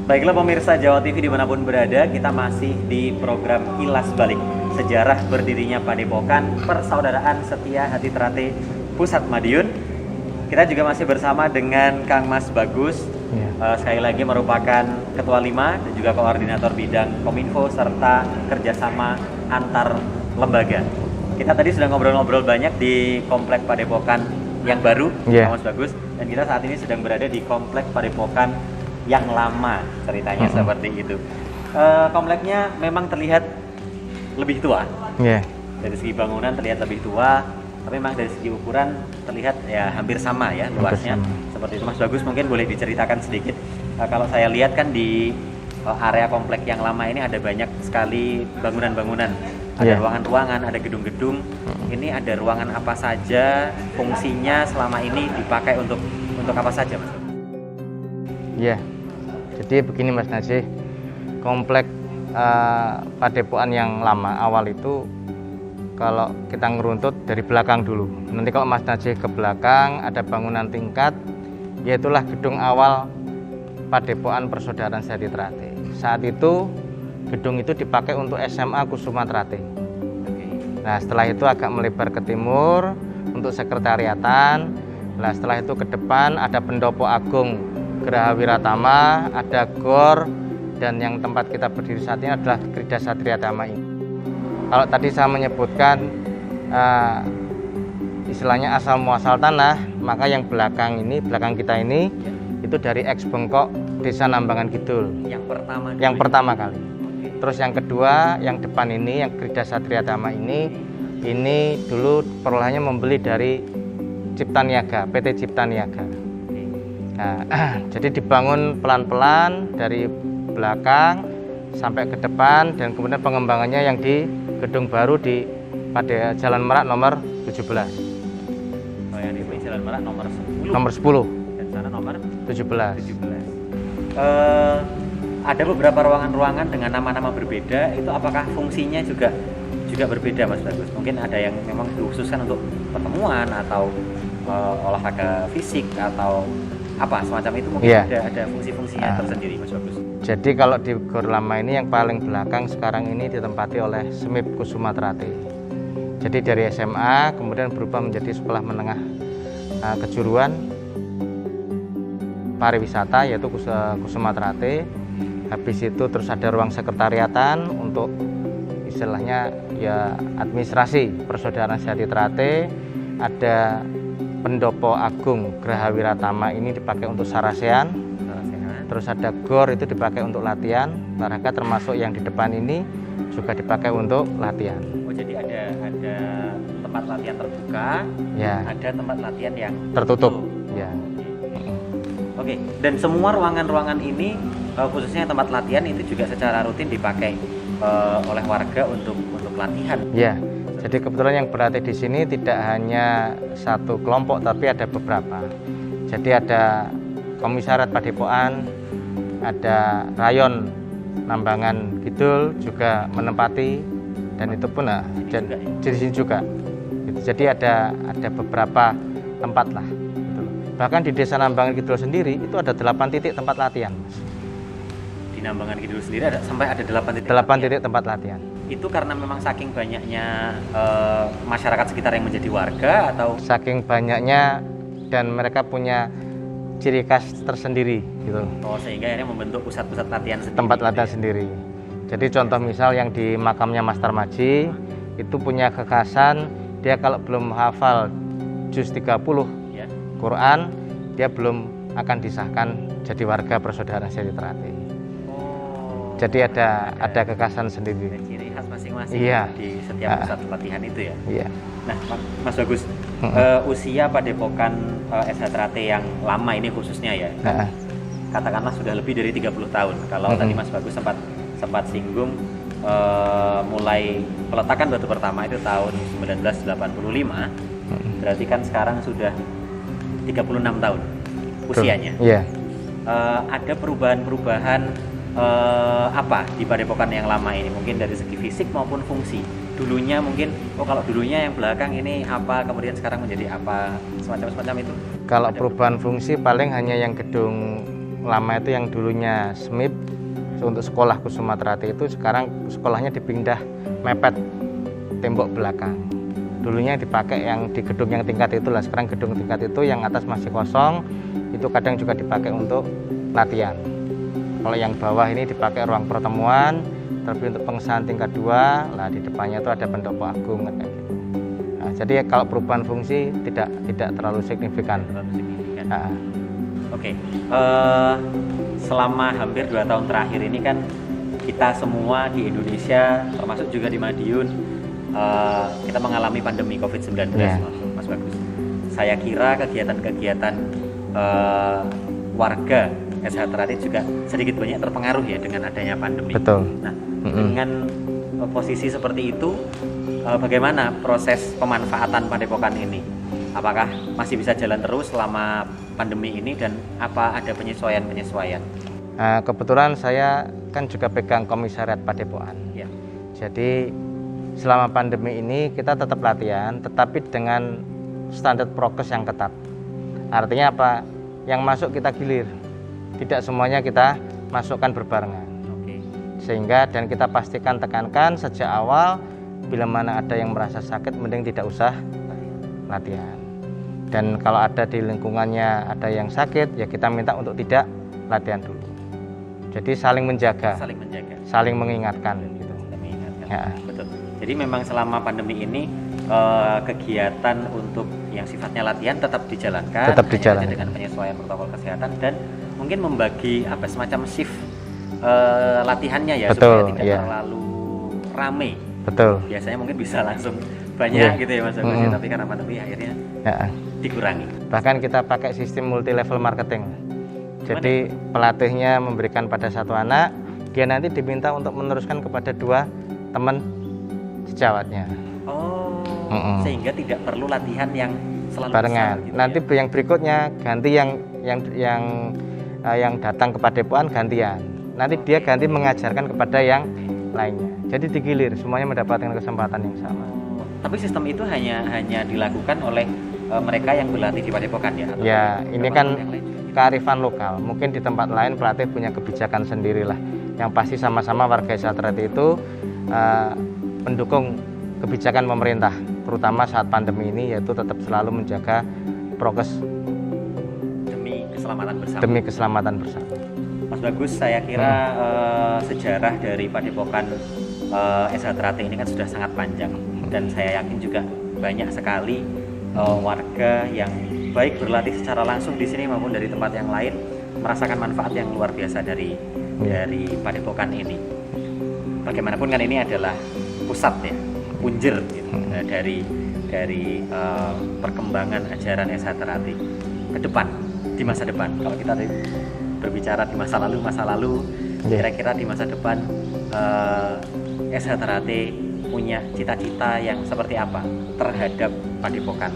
Baiklah pemirsa Jawa TV dimanapun berada, kita masih di program Kilas Balik sejarah berdirinya Padepokan Persaudaraan Setia Hati Terate Pusat Madiun. Kita juga masih bersama dengan Kang Mas Bagus, sekali lagi merupakan Ketua 5 dan juga Koordinator Bidang Kominfo serta kerjasama antar lembaga. Kita tadi sudah ngobrol-ngobrol banyak di Komplek Padepokan yang baru, Kang Mas Bagus, dan kita saat ini sedang berada di Komplek Padepokan yang lama, ceritanya seperti itu. Kompleknya memang terlihat lebih tua. Dari segi bangunan terlihat lebih tua, tapi memang dari segi ukuran terlihat ya hampir sama ya luasnya. Seperti itu Mas Bagus, mungkin boleh diceritakan sedikit. Kalau saya lihat kan di area komplek yang lama ini ada banyak sekali bangunan-bangunan. Ada ruangan-ruangan, ada gedung-gedung. Ini ada ruangan apa saja, fungsinya selama ini dipakai untuk apa saja, Mas? Jadi begini Mas Najih, komplek Padepokan yang lama awal itu kalau kita ngeruntut dari belakang dulu. Nanti kalau Mas Najih ke belakang ada bangunan tingkat, yaitulah gedung awal Padepokan Persaudaraan Sehati Terate. Saat itu gedung itu dipakai untuk SMA Kusuma Terate. Nah setelah itu agak melebar ke timur untuk sekretariatan. Nah setelah itu ke depan ada pendopo agung Geraha Wiratama, ada GOR, dan yang tempat kita berdiri saat ini adalah Krida Satria Dhamma ini. Kalau tadi saya menyebutkan istilahnya asal muasal tanah, maka yang belakang kita ini itu dari ex Bengkok Desa Nambangan Kidul. Yang pertama kali. Terus yang kedua, yang depan ini, yang Krida Satria Dhamma ini dulu perolehannya membeli dari Cipta Niaga, PT Cipta Niaga. Nah, jadi dibangun pelan-pelan dari belakang sampai ke depan, dan kemudian pengembangannya yang di gedung baru pada Jalan Merak nomor 17. Oh, yang di Jalan Merak nomor 10. Nomor 10. Dan sana nomor 17. Ada beberapa ruangan-ruangan dengan nama-nama berbeda. Itu apakah fungsinya juga berbeda, Mas Bagus? Mungkin ada yang memang dikhususkan untuk pertemuan atau olahraga fisik atau apa semacam itu, mungkin ada fungsi-fungsinya tersendiri, Mas Bagus. Jadi kalau di GOR lama ini yang paling belakang sekarang ini ditempati oleh SMIP Kusuma Terate. Jadi dari SMA kemudian berubah menjadi sekolah menengah kejuruan pariwisata yaitu Kusuma Terate. Habis itu terus ada ruang sekretariatan untuk istilahnya ya administrasi Persaudaraan Sehati Terate. Ada pendopo agung Geraha Wiratama ini dipakai untuk sarasean. Terus ada GOR itu dipakai untuk latihan olahraga, termasuk yang di depan ini juga dipakai untuk latihan. Oh, jadi ada tempat latihan terbuka, ada tempat latihan yang tertutup. Oke, dan semua ruangan-ruangan ini khususnya tempat latihan itu juga secara rutin dipakai oleh warga untuk latihan. Jadi kebetulan yang berlatih di sini tidak hanya satu kelompok, tapi ada beberapa. Jadi ada Komisariat Padepokan, ada Rayon Nambangan Kidul juga menempati, dan itu pun di sini juga. Jadi ada beberapa tempat lah. Bahkan di Desa Nambangan Kidul sendiri itu ada 8 titik tempat latihan, Mas. Di Nambangan Kidul sendiri sampai ada 8 titik. 8 titik tempat latihan. Itu karena memang saking banyaknya masyarakat sekitar yang menjadi warga, atau saking banyaknya dan mereka punya ciri khas tersendiri gitu. Oh, sehingga akhirnya membentuk pusat-pusat latihan sendiri. Tempat latihan sendiri. Jadi contoh misal yang di makamnya Mas Tarmaji itu punya kekhasan, dia kalau belum hafal juz 30 Quran, dia belum akan disahkan jadi warga Persaudaraan Sehati Terate. Jadi ada kekhasan sendiri. Ada ciri khas masing-masing di setiap pusat latihan itu ya. Nah, Mas Bagus, usia Padepokan SH Terate yang lama ini khususnya ya, katakanlah sudah lebih dari 30 tahun. Kalau tadi Mas Bagus sempat singgung mulai peletakan batu pertama itu tahun 1985, berarti kan sekarang sudah 36 tahun usianya. Ada perubahan-perubahan apa di Padepokan yang lama ini, mungkin dari segi fisik maupun fungsi? Dulunya mungkin, kalau dulunya yang belakang ini apa, kemudian sekarang menjadi apa, semacam itu? Kalau perubahan fungsi paling hanya yang gedung lama itu yang dulunya SMIP untuk sekolah Kusuma Trate itu sekarang sekolahnya dipindah mepet tembok belakang. Dulunya dipakai yang di gedung yang tingkat itulah, sekarang gedung tingkat itu yang atas masih kosong, itu kadang juga dipakai untuk latihan. Kalau yang bawah ini dipakai ruang pertemuan, tapi untuk pengesahan tingkat 2, lah di depannya itu ada pendopo agung kayak gitu. Nah, jadi kalau perubahan fungsi tidak terlalu signifikan. Nah. Oke, selama hampir 2 tahun terakhir ini kan kita semua di Indonesia, termasuk juga di Madiun, kita mengalami pandemi COVID-19, Mas Bagus. Saya kira kegiatan-kegiatan warga SH Trate juga sedikit banyak terpengaruh ya dengan adanya pandemi. Betul. Nah, dengan posisi seperti itu, bagaimana proses pemanfaatan padepokan ini? Apakah masih bisa jalan terus selama pandemi ini dan apa ada penyesuaian-penyesuaian? Nah, kebetulan saya kan juga pegang komisariat padepokan. Ya. Jadi selama pandemi ini kita tetap latihan, tetapi dengan standar prokes yang ketat. Artinya apa? Yang masuk kita gilir, tidak semuanya kita masukkan berbarengan. Oke. Sehingga dan kita pastikan tekankan sejak awal, bila mana ada yang merasa sakit, mending tidak usah latihan. Dan kalau ada di lingkungannya ada yang sakit, ya kita minta untuk tidak latihan dulu. Jadi saling menjaga, saling mengingatkan gitu. Mengingatkan. Ya. Betul. Jadi memang selama pandemi ini kegiatan untuk yang sifatnya latihan tetap dijalankan, dengan penyesuaian protokol kesehatan dan mungkin membagi semacam shift latihannya ya. Betul, supaya tidak terlalu rame. Betul. Biasanya mungkin bisa langsung banyak gitu ya Mas Agus, tapi karena pandemi akhirnya dikurangi. Bahkan kita pakai sistem multi level marketing. Jadi pelatihnya memberikan pada satu anak, dia nanti diminta untuk meneruskan kepada 2 teman sejawatnya. Sehingga tidak perlu latihan yang selalu barengan. Besar, gitu nanti ya? yang berikutnya ganti yang datang ke padepokan gantian. Nanti dia ganti mengajarkan kepada yang lainnya. Jadi digilir, semuanya mendapatkan kesempatan yang sama. Tapi sistem itu hanya dilakukan oleh mereka yang berlatih di padepokan ya? Atau ya, ini kan kearifan lokal. Mungkin di tempat lain pelatih punya kebijakan sendirilah. Yang pasti sama-sama warga SH Trate itu mendukung kebijakan pemerintah, terutama saat pandemi ini, yaitu tetap selalu menjaga prokes demi keselamatan bersama. Mas Bagus, saya kira sejarah dari padepokan SH Trate ini kan sudah sangat panjang dan saya yakin juga banyak sekali warga yang baik berlatih secara langsung di sini maupun dari tempat yang lain merasakan manfaat yang luar biasa dari padepokan ini. Bagaimanapun kan ini adalah pusat ya, punjer gitu, dari perkembangan ajaran SH Trate ke depan, di masa depan. Kalau kita berbicara di masa lalu, kira-kira di masa depan SH Trate punya cita-cita yang seperti apa terhadap padepokan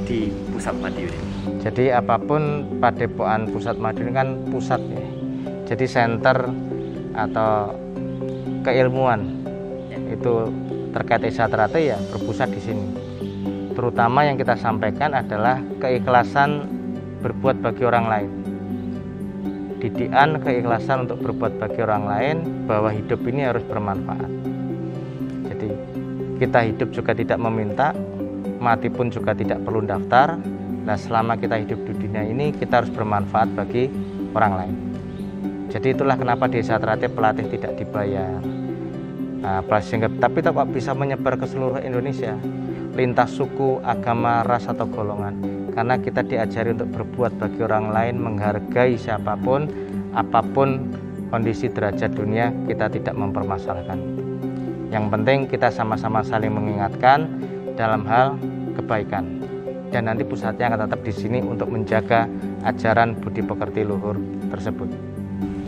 di Pusat Madiun ini? Jadi apapun padepokan Pusat Madiun kan pusat ya. Jadi center atau keilmuan itu terkait SH Trate ya berpusat di sini. Terutama yang kita sampaikan adalah keikhlasan berbuat bagi orang lain. Didikan keikhlasan untuk berbuat bagi orang lain, bahwa hidup ini harus bermanfaat. Jadi kita hidup juga tidak meminta, mati pun juga tidak perlu daftar. Nah, selama kita hidup di dunia ini kita harus bermanfaat bagi orang lain. Jadi itulah kenapa di SH Trate pelatih tidak dibayar. Nah, tapi tetap bisa menyebar ke seluruh Indonesia, lintas suku, agama, ras atau golongan. Karena kita diajari untuk berbuat bagi orang lain, menghargai siapapun, apapun kondisi derajat dunia, kita tidak mempermasalahkan. Yang penting kita sama-sama saling mengingatkan dalam hal kebaikan. Dan nanti pusatnya akan tetap di sini untuk menjaga ajaran budi pekerti luhur tersebut.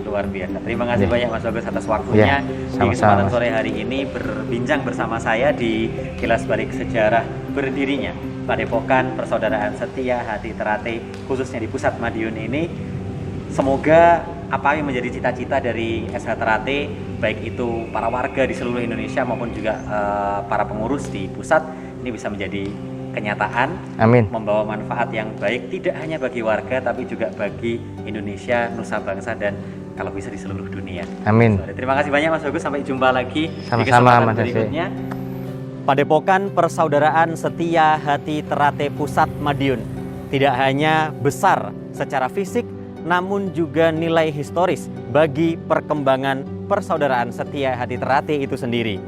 Luar biasa. Terima kasih banyak Mas Bagus atas waktunya di kesempatan sore hari ini berbincang bersama saya di Kilas Balik Sejarah berdirinya Padepokan Persaudaraan Setia Hati Trate, khususnya di Pusat Madiun ini. Semoga apa yang menjadi cita-cita dari SH Trate, baik itu para warga di seluruh Indonesia maupun juga para pengurus di pusat, ini bisa menjadi kenyataan, Amin. membawa manfaat yang baik tidak hanya bagi warga tapi juga bagi Indonesia, nusa bangsa, dan kalau bisa di seluruh dunia. Amin. Terima kasih banyak Mas Bagus, sampai jumpa lagi di Sama-sama, kesempatan Mas Haji. berikutnya. Padepokan Persaudaraan Setia Hati Ternate Pusat Madiun tidak hanya besar secara fisik, namun juga nilai historis bagi perkembangan Persaudaraan Setia Hati Ternate itu sendiri.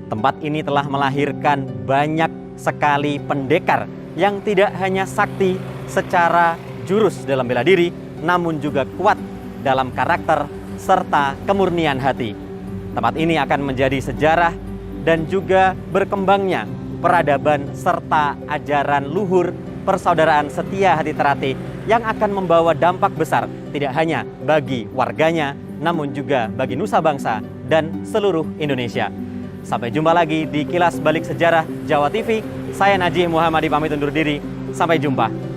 Tempat ini telah melahirkan banyak sekali pendekar yang tidak hanya sakti secara jurus dalam bela diri, namun juga kuat dalam karakter serta kemurnian hati. Tempat ini akan menjadi sejarah dan juga berkembangnya peradaban serta ajaran luhur Persaudaraan Setia Hati Ternate yang akan membawa dampak besar tidak hanya bagi warganya, namun juga bagi nusa bangsa dan seluruh Indonesia. Sampai jumpa lagi di Kilas Balik Sejarah Jawa TV. Saya Najih Muhammadi pamit undur diri. Sampai jumpa.